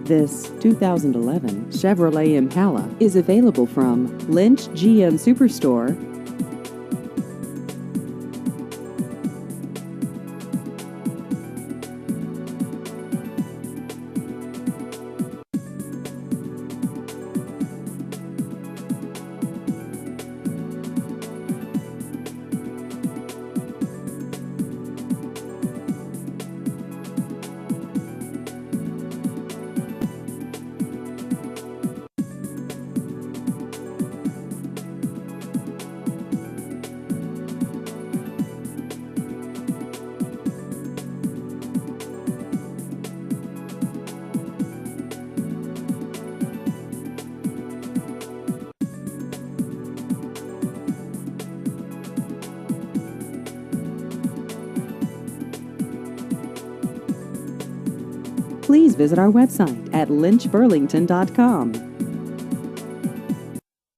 This 2011 Chevrolet Impala is available from Lynch GM Superstore. Please visit our website at lynchburlington.com.